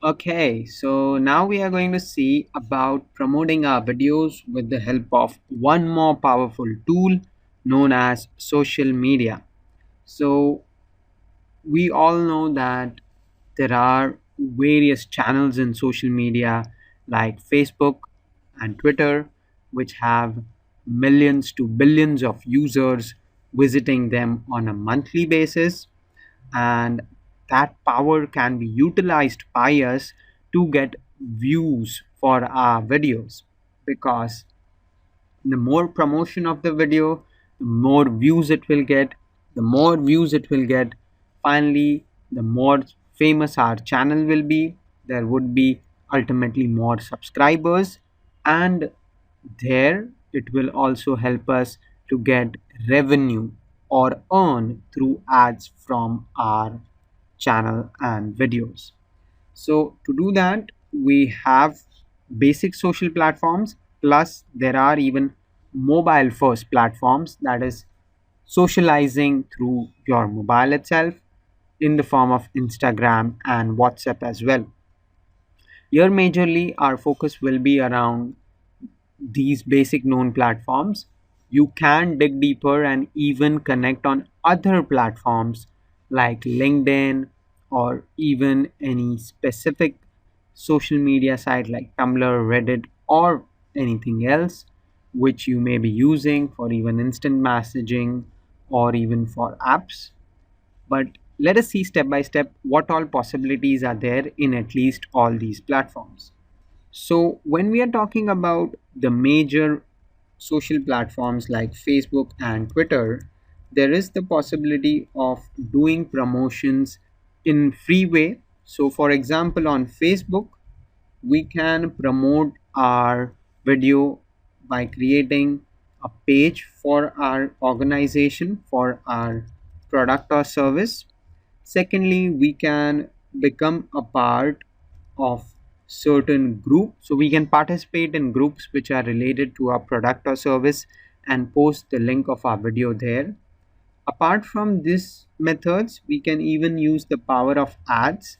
Okay, so now we are going to see about promoting our videos with the help of one more powerful tool known as social media. So we all know that there are various channels in social media like Facebook and Twitter, which have millions to billions of users visiting them on a monthly basis, and that power can be utilized by us to get views for our videos, because the more promotion of the video, the more views it will get. The more views it will get, finally the more famous our channel will be. There would be ultimately more subscribers, and there it will also help us to get revenue or earn through ads from our channel and videos. So to do that, we have basic social platforms, plus there are even mobile first platforms, that is socializing through your mobile itself, in the form of Instagram and WhatsApp as well. Here majorly our focus will be around these basic known platforms. You can dig deeper and even connect on other platforms like LinkedIn, or even any specific social media site like Tumblr, Reddit, or anything else which you may be using for even instant messaging or even for apps. But let us see step by step what all possibilities are there in at least all these platforms. So, when we are talking about the major social platforms like Facebook and Twitter, there is the possibility of doing promotions in free way. So, for example, on Facebook, we can promote our video by creating a page for our organization, for our product or service. Secondly, we can become a part of certain group, so we can participate in groups which are related to our product or service and post the link of our video there. Apart from these methods, we can even use the power of ads.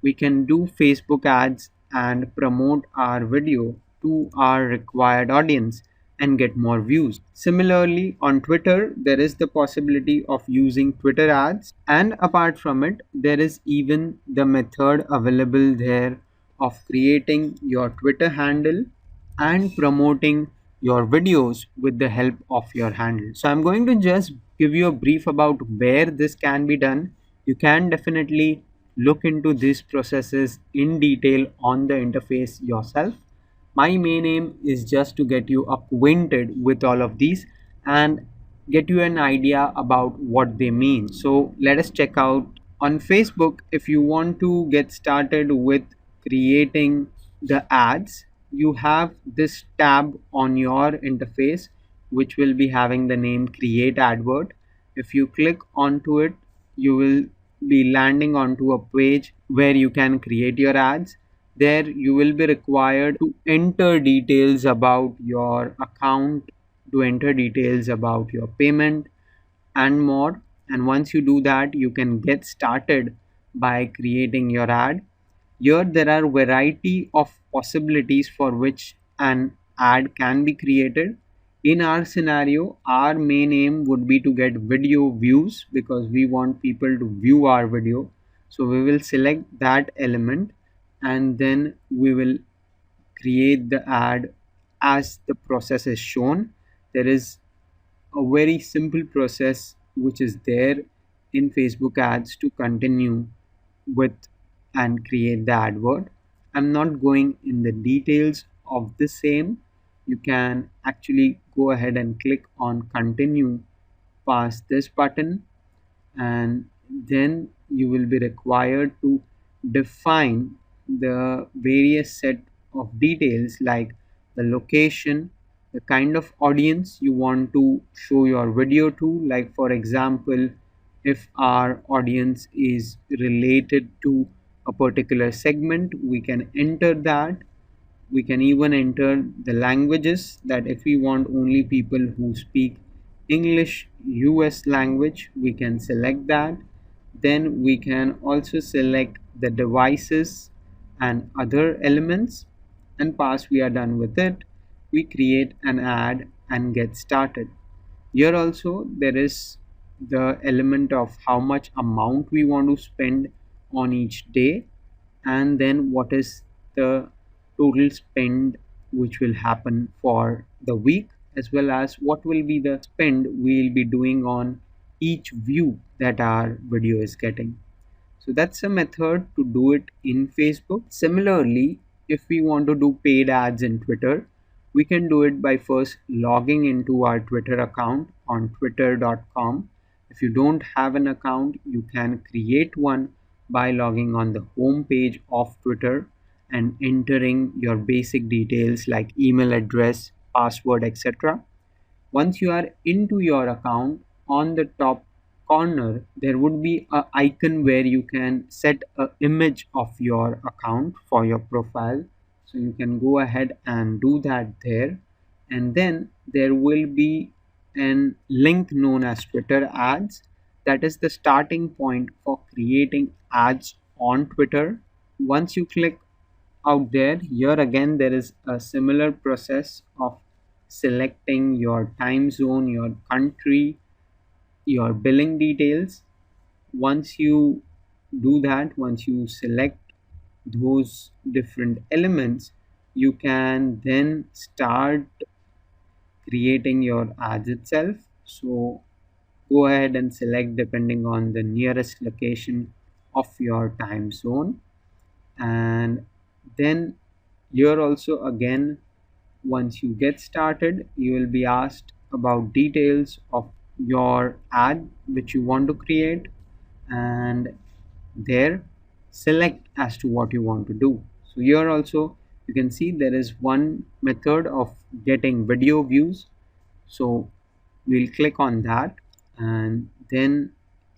We can do Facebook ads and promote our video to our required audience and get more views. Similarly, on Twitter, there is the possibility of using Twitter ads, and apart from it, there is even the method available there of creating your Twitter handle and promoting your videos with the help of your handle. So I'm going to just give you a brief about where this can be done. You can definitely look into these processes in detail on the interface yourself. My main aim is just to get you acquainted with all of these and get you an idea about what they mean. So let us check out on Facebook. If you want to get started with creating the ads, you have this tab on your interface which will be having the name create advert. If you click onto it, you will be landing onto a page where you can create your ads. There you will be required to enter details about your account, to enter details about your payment and more. And once you do that, you can get started by creating your ad. Here there are variety of possibilities for which an ad can be created. In our scenario, our main aim would be to get video views, because we want people to view our video. So we will select that element, and then we will create the ad as the process is shown. There is a very simple process which is there in Facebook ads to continue with and create the advert. I'm not going in the details of the same. You can actually go ahead and click on continue past this button, and then you will be required to define the various set of details like the location, the kind of audience you want to show your video to. Like for example, if our audience is related to a particular segment, we can enter that. We can even enter the languages, that if we want only people who speak English US language, we can select that. Then we can also select the devices and other elements, and pass we are done with it, we create an ad and get started. Here also there is the element of how much amount we want to spend on each day, and then what is the total spend which will happen for the week, as well as what will be the spend we'll be doing on each view that our video is getting. So that's a method to do it in Facebook. Similarly, if we want to do paid ads in Twitter, we can do it by first logging into our Twitter account on twitter.com. If you don't have an account, you can create one by logging on the home page of Twitter and entering your basic details like email address, password, etc. Once you are into your account, on the top corner there would be a icon where you can set a image of your account for your profile, so you can go ahead and do that there. And then there will be an link known as Twitter ads, that is the starting point for creating ads on Twitter. Once you click out there, here again there is a similar process of selecting your time zone, your country, your billing details. Once you do that, once you select those different elements, you can then start creating your ads itself. So go ahead and select depending on the nearest location of your time zone. And then here also again, once you get started, you will be asked about details of your ad which you want to create, and there select as to what you want to do. So here also you can see there is one method of getting video views. So we'll click on that and then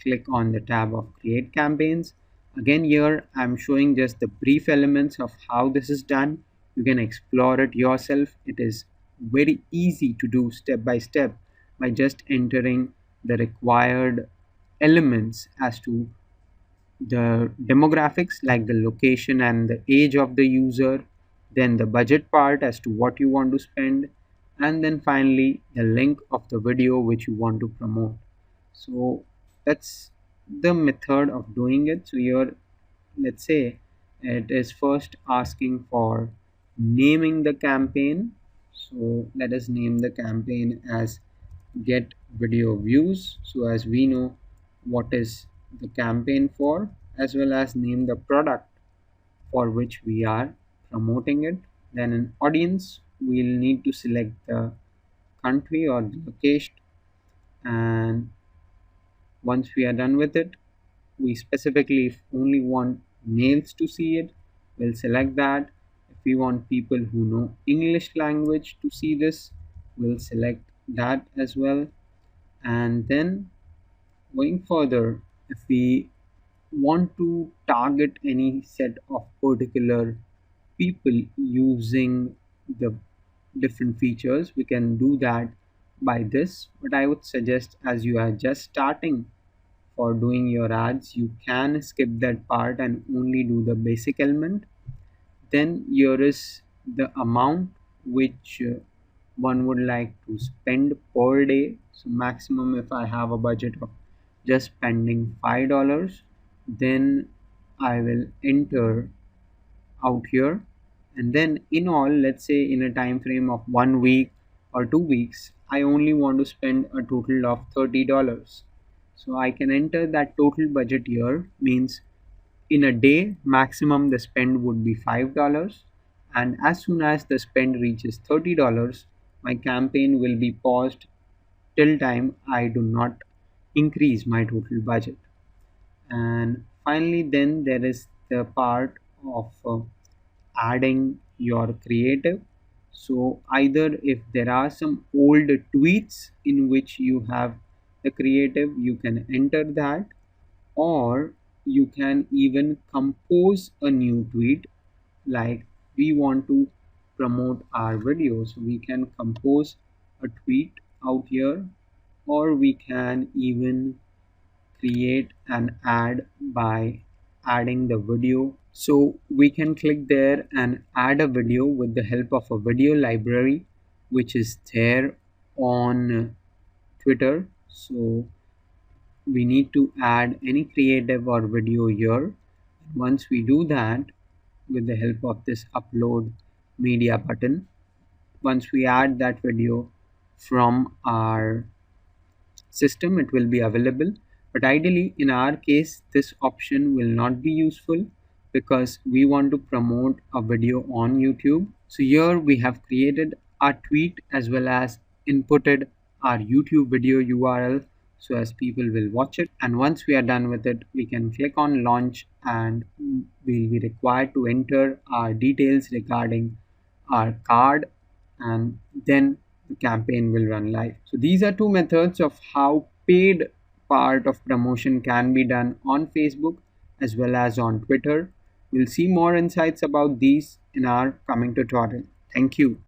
click on the tab of create campaigns. Again, here I'm showing just the brief elements of how this is done. You can explore it yourself. It is very easy to do step by step by just entering the required elements as to the demographics like the location and the age of the user, then the budget part as to what you want to spend, and then finally the link of the video which you want to promote. So that's the method of doing it. So here, let's say it is first asking for naming the campaign. So let us name the campaign as get video views, so as we know what is the campaign for, as well as name the product for which we are promoting it. Then in audience we'll need to select the country or the location, and once we are done with it, we specifically if only want males to see it, we'll select that. If we want people who know English language to see this, we'll select that as well. And then going further, if we want to target any set of particular people using the different features, we can do that by this. But I would suggest, as you are just starting for doing your ads, you can skip that part and only do the basic element. Then here is the amount which one would like to spend per day. So maximum, if I have a budget of just spending $5, then I will enter out here. And then in all, let's say in a time frame of 1 week or 2 weeks, I only want to spend a total of $30. So I can enter that total budget here, means in a day maximum the spend would be $5, and as soon as the spend reaches $30, my campaign will be paused till time I do not increase my total budget. And finally then there is the part of adding your creative. So either if there are some old tweets in which you have the creative, you can enter that, or you can even compose a new tweet. Like we want to promote our videos, we can compose a tweet out here, or we can even create an ad by adding the video So we can click there and add a video with the help of a video library which is there on Twitter. So we need to add any creative or video here. Once we do that with the help of this upload media button, once we add that video from our system, it will be available. But ideally in our case this option will not be useful because we want to promote a video on YouTube. So here we have created a tweet as well as inputted our YouTube video URL so as people will watch it, and once we are done with it we can click on launch and we'll be required to enter our details regarding our card, and then the campaign will run live. So these are two methods of how paid part of promotion can be done on Facebook as well as on Twitter. We'll see more insights about these in our coming tutorial. Thank you.